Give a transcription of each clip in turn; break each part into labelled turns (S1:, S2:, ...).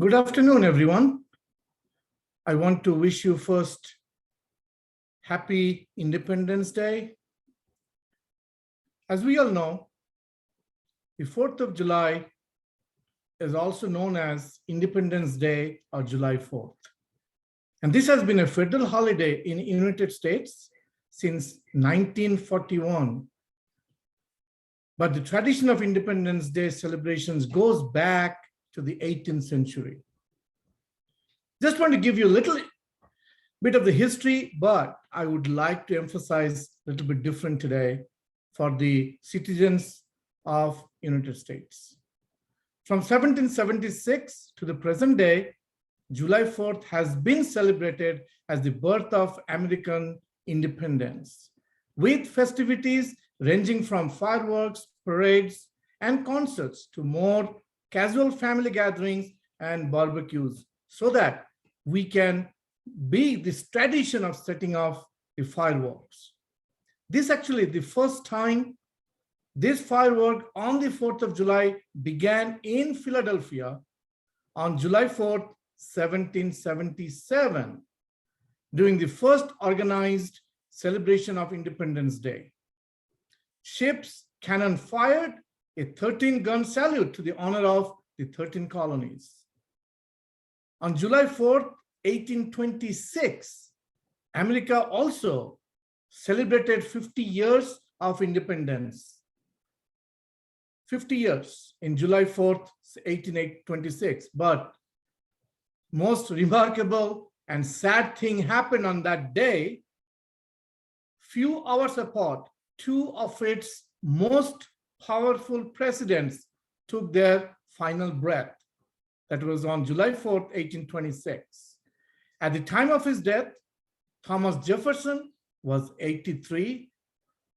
S1: Good afternoon, everyone. I want to wish you first happy Independence Day. As we all know, the 4th of July is also known as Independence Day or July 4th. And this has been a federal holiday in the United States since 1941. But the tradition of Independence Day celebrations goes back to the 18th century. Just want to give you a little bit of the history, but I would like to emphasize a little bit different today for the citizens of United States. From 1776 to the present day, July 4th has been celebrated as the birth of American independence, with festivities ranging from fireworks, parades, and concerts to more casual family gatherings and barbecues, so that we can be this tradition of setting off the fireworks. This actually the first time this firework on the 4th of July began in Philadelphia on July 4th, 1777, during the first organized celebration of Independence Day. Ships cannon fired a 13-gun salute to the honor of the 13 colonies. On July 4th, 1826, America also celebrated 50 years of independence. 50 years in July 4th, 1826. But most remarkable and sad thing happened on that day. Few hours apart, two of its most powerful presidents took their final breath. That was on July 4th, 1826. At the time of his death, Thomas Jefferson was 83,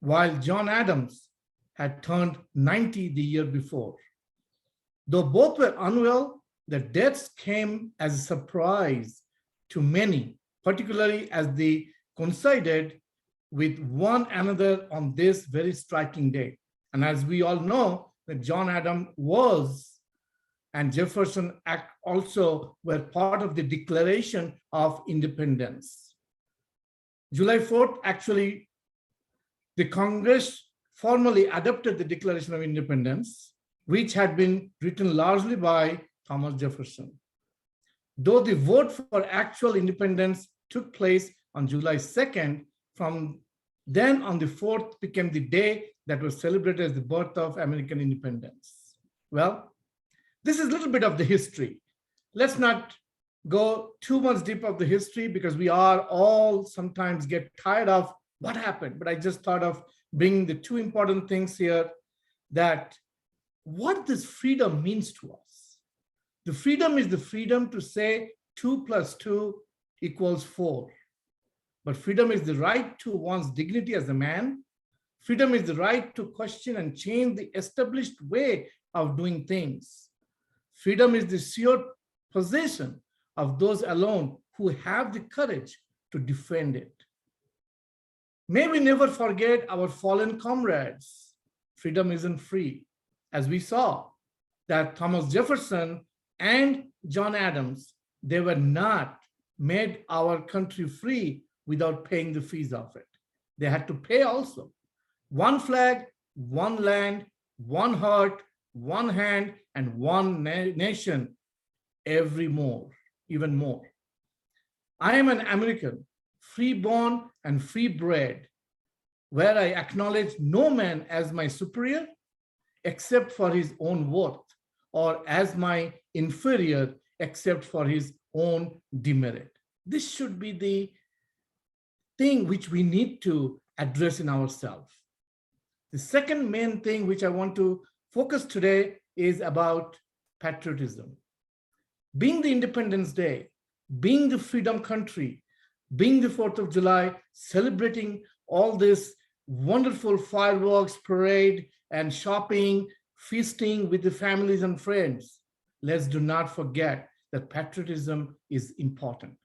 S1: while John Adams had turned 90 the year before. Though both were unwell, their deaths came as a surprise to many, particularly as they coincided with one another on this very striking day. And as we all know, that John Adams and Jefferson also were part of the Declaration of Independence. July 4th, actually, the Congress formally adopted the Declaration of Independence, which had been written largely by Thomas Jefferson. Though the vote for actual independence took place on July 2nd, from then on the 4th became the day that was celebrated as the birth of American independence. Well, this is a little bit of the history. Let's not go too much deep of the history because we are all sometimes get tired of what happened. But I just thought of bringing the two important things here, that what this freedom means to us. The freedom is the freedom to say 2 + 2 = 4. But freedom is the right to one's dignity as a man. Freedom is the right to question and change the established way of doing things. Freedom is the sure possession of those alone who have the courage to defend it. May we never forget our fallen comrades. Freedom isn't free. As we saw that Thomas Jefferson and John Adams, they were not made our country free without paying the fees of it. They had to pay also. One flag, one land, one heart, one hand, and one nation, even more. I am an American, free-born and free-bred, where I acknowledge no man as my superior except for his own worth, or as my inferior except for his own demerit. This should be the thing which we need to address in ourselves. The second main thing which I want to focus today is about patriotism. Being the Independence Day, being the freedom country, being the 4th of July, celebrating all this wonderful fireworks, parade, and shopping, feasting with the families and friends, let's do not forget that patriotism is important.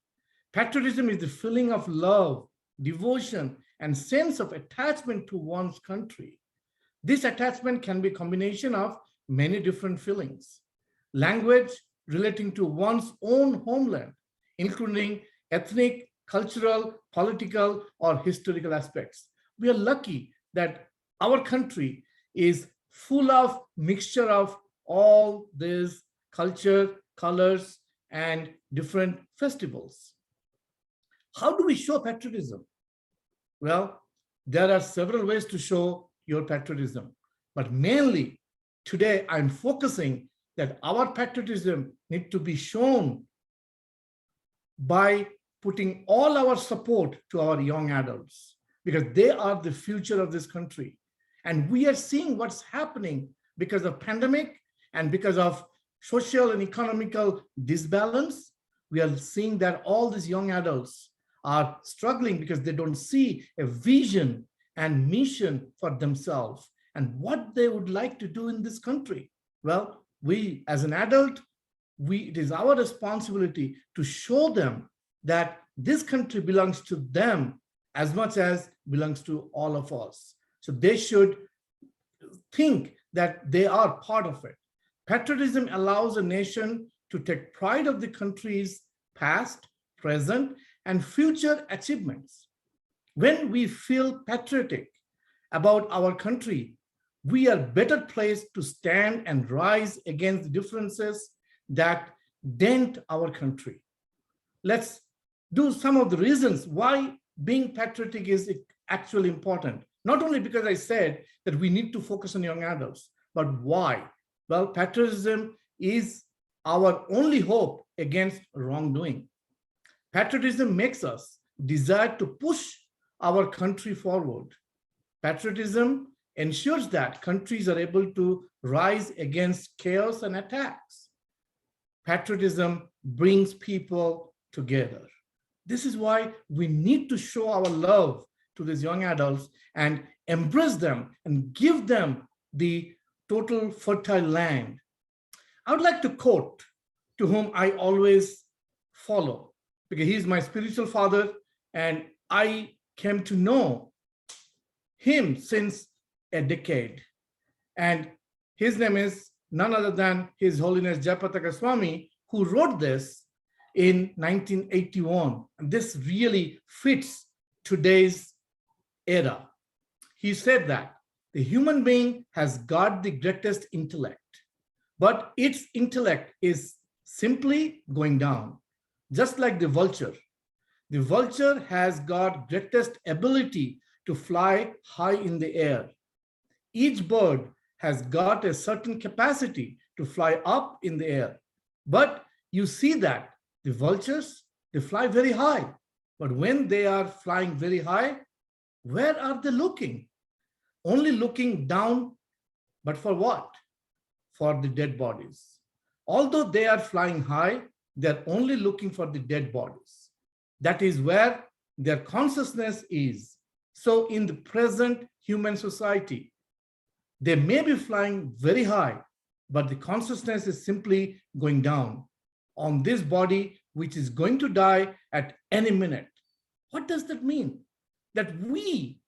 S1: Patriotism is the feeling of love, devotion, and sense of attachment to one's country. This attachment can be a combination of many different feelings. Language relating to one's own homeland, including ethnic, cultural, political, or historical aspects. We are lucky that our country is full of mixture of all these culture, colors, and different festivals. How do we show patriotism? Well, there are several ways to show your patriotism, but mainly today I'm focusing that our patriotism need to be shown by putting all our support to our young adults, because they are the future of this country. And we are seeing what's happening because of pandemic and because of social and economical disbalance. We are seeing that all these young adults are struggling because they don't see a vision and mission for themselves and what they would like to do in this country. Well, we as an adult, it is our responsibility to show them that this country belongs to them as much as belongs to all of us. So they should think that they are part of it. Patriotism allows a nation to take pride of the country's past, present, and future achievements. When we feel patriotic about our country, we are better placed to stand and rise against the differences that dent our country. Let's do some of the reasons why being patriotic is actually important. Not only because I said that we need to focus on young adults, but why? Well, patriotism is our only hope against wrongdoing. Patriotism makes us desire to push our country forward. Patriotism ensures that countries are able to rise against chaos and attacks. Patriotism brings people together. This is why we need to show our love to these young adults and embrace them and give them the total fertile land. I would like to quote to whom I always follow, because he is my spiritual father and I came to know him since a decade. And his name is none other than His Holiness Jayapataka Swami, who wrote this in 1981. And this really fits today's era. He said that the human being has got the greatest intellect, but its intellect is simply going down, just like the vulture. The vulture has got greatest ability to fly high in the air. Each bird has got a certain capacity to fly up in the air. But you see that the vultures, they fly very high. But when they are flying very high, where are they looking? Only looking down, but for what? For the dead bodies. Although they are flying high, they're only looking for the dead bodies. That is where their consciousness is. So in the present human society, they may be flying very high, but the consciousness is simply going down on this body, which is going to die at any minute. What does that mean? That we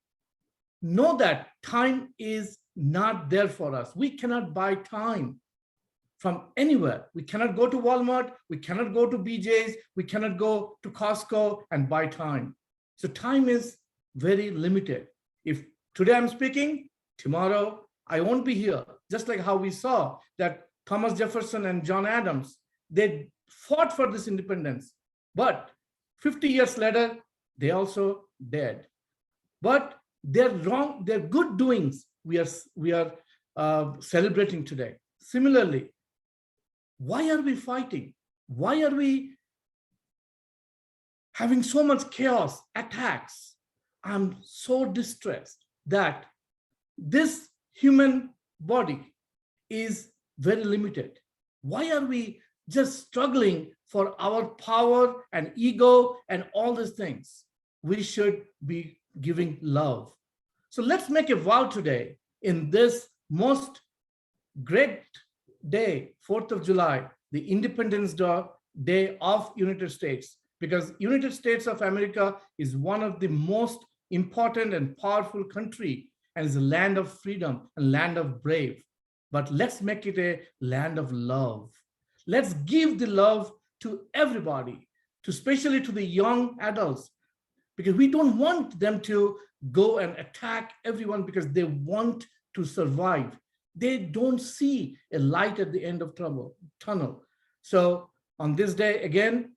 S1: know that time is not there for us. We cannot buy time from anywhere. We cannot go to Walmart. We cannot go to BJ's. We cannot go to Costco and buy time. So time is very limited. If today I'm speaking, tomorrow I won't be here. Just like how we saw that Thomas Jefferson and John Adams, they fought for this independence. But 50 years later, they also dead. But their good doings we are celebrating today. Similarly, why are we fighting? Why are we having so much chaos, attacks? I'm so distressed that this human body is very limited. Why are we just struggling for our power and ego and all these things? We should be giving love. So let's make a vow today in this most great day, 4th of July, the Independence Day of United States, because United States of America is one of the most important and powerful country and is a land of freedom, a land of brave. But let's make it a land of love. Let's give the love to everybody, especially to the young adults, because we don't want them to go and attack everyone because they want to survive. They don't see a light at the end of tunnel. So on this day, again,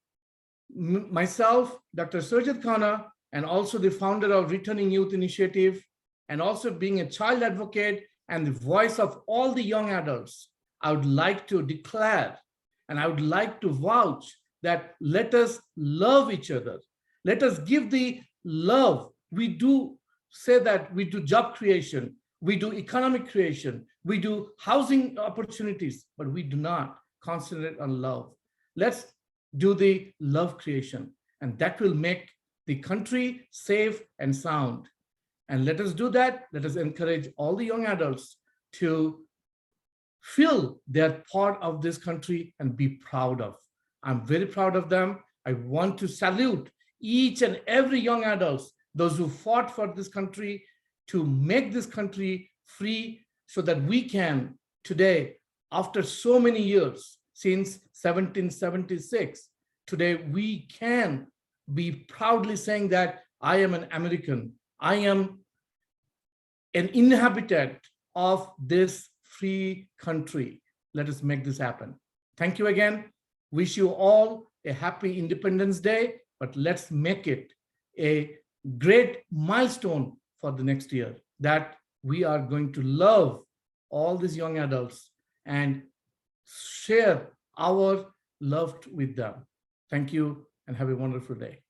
S1: myself, Dr. Surjit Khanna, and also the founder of Returning Youth Initiative, and also being a child advocate and the voice of all the young adults, I would like to declare and I would like to vouch that let us love each other. Let us give the love. We do say that we do job creation, we do economic creation, we do housing opportunities, but we do not concentrate on love. Let's do the love creation, and that will make the country safe and sound. And let us do that. Let us encourage all the young adults to feel they're part of this country and be proud of. I'm very proud of them. I want to salute each and every young adults, those who fought for this country to make this country free so that we can today, after so many years, since 1776, today we can be proudly saying that I am an American. I am an inhabitant of this free country. Let us make this happen. Thank you again. Wish you all a happy Independence Day, but let's make it a great milestone for the next year that we are going to love all these young adults and share our love with them. Thank you and have a wonderful day.